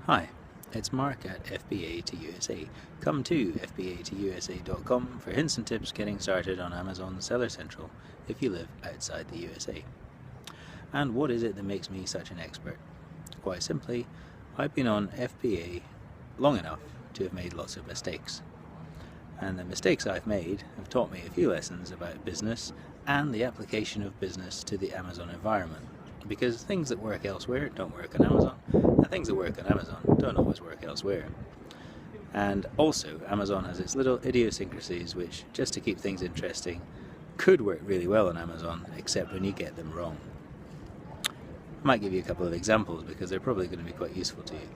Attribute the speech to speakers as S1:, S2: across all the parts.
S1: Hi, it's Mark at FBA to USA. Come to fba2usa.com for hints and tips getting started on Amazon Seller Central if you live outside the USA. And what is it that makes me such an expert? Quite simply, I've been on FBA long enough to have made lots of mistakes. And the mistakes I've made have taught me a few lessons about business and the application of business to the Amazon environment. Because things that work elsewhere don't work on Amazon, and things that work on Amazon don't always work elsewhere. And also, Amazon has its little idiosyncrasies which, just to keep things interesting, could work really well on Amazon, except when you get them wrong. I might give you a couple of examples because they're probably going to be quite useful to you.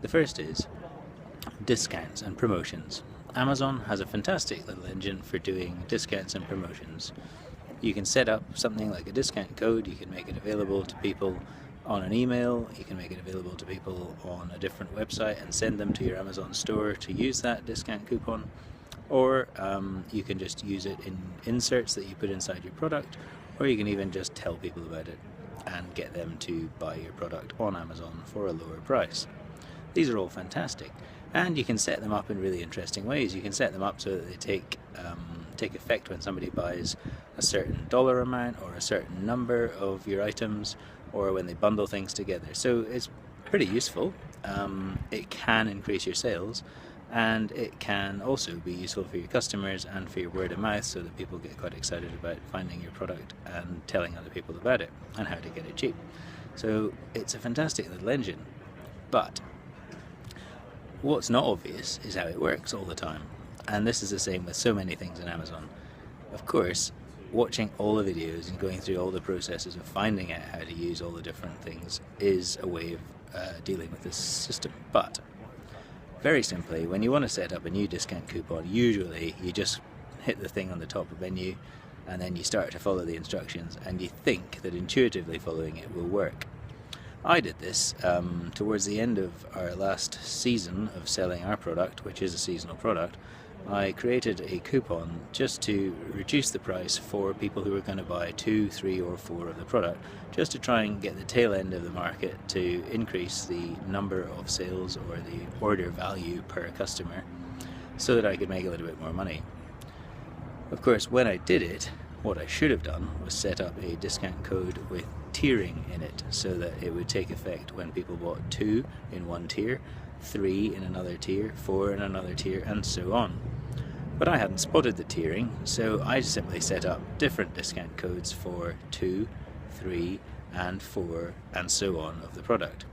S1: The first is discounts and promotions. Amazon has a fantastic little engine for doing discounts and promotions. You can set up something like a discount code, you can make it available to people on an email, you can make it available to people on a different website and send them to your Amazon store to use that discount coupon, or you can just use it in inserts that you put inside your product, or you can even just tell people about it and get them to buy your product on Amazon for a lower price. These are all fantastic, and you can set them up in really interesting ways. You can set them up so that they take effect when somebody buys a certain dollar amount or a certain number of your items, or when they bundle things together. So it's pretty useful. It can increase your sales, and it can also be useful for your customers and for your word of mouth, so that people get quite excited about finding your product and telling other people about it and how to get it cheap. So it's a fantastic little engine, but what's not obvious is how it works all the time. And this is the same with so many things in Amazon. Of course, watching all the videos and going through all the processes of finding out how to use all the different things is a way of dealing with this system. But very simply, when you want to set up a new discount coupon, usually you just hit the thing on the top of the menu and then you start to follow the instructions and you think that intuitively following it will work. I did this towards the end of our last season of selling our product, which is a seasonal product. I created a coupon just to reduce the price for people who were going to buy 2, 3 or 4 of the product, just to try and get the tail end of the market to increase the number of sales or the order value per customer, so that I could make a little bit more money. Of course, when I did it, what I should have done was set up a discount code with tiering in it, so that it would take effect when people bought 2 in one tier, 3 in another tier, 4 in another tier, and so on. But I hadn't spotted the tiering, so I simply set up different discount codes for 2, 3, and 4, and so on of the product.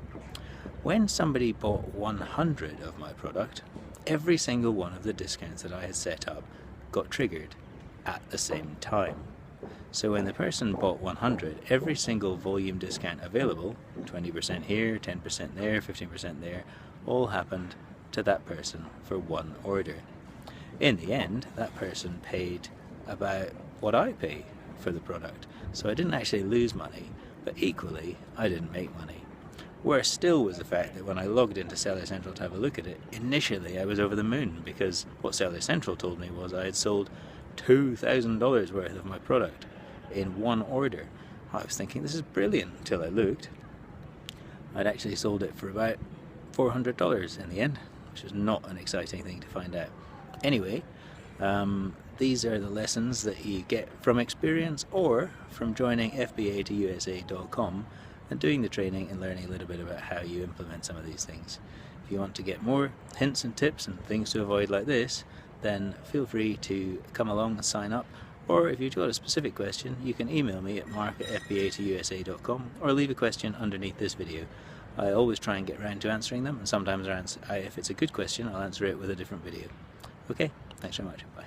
S1: When somebody bought 100 of my product, every single one of the discounts that I had set up got triggered at the same time. So when the person bought 100, every single volume discount available, 20% here, 10% there, 15% there, all happened to that person for one order. In the end, that person paid about what I pay for the product, so I didn't actually lose money, but equally I didn't make money. Worse still was the fact that when I logged into Seller Central to have a look at it, initially I was over the moon, because what Seller Central told me was I had sold $2,000 worth of my product in one order. I was thinking, this is brilliant, until I looked. I'd actually sold it for about $400 in the end, which is not an exciting thing to find out. Anyway, these are the lessons that you get from experience or from joining fba2usa.com and doing the training and learning a little bit about how you implement some of these things. If you want to get more hints and tips and things to avoid like this, then feel free to come along and sign up. Or if you've got a specific question, you can email me at mark@fba2usa.com or leave a question underneath this video. I always try and get around to answering them, and sometimes if it's a good question, I'll answer it with a different video. Okay, thanks very much. Bye.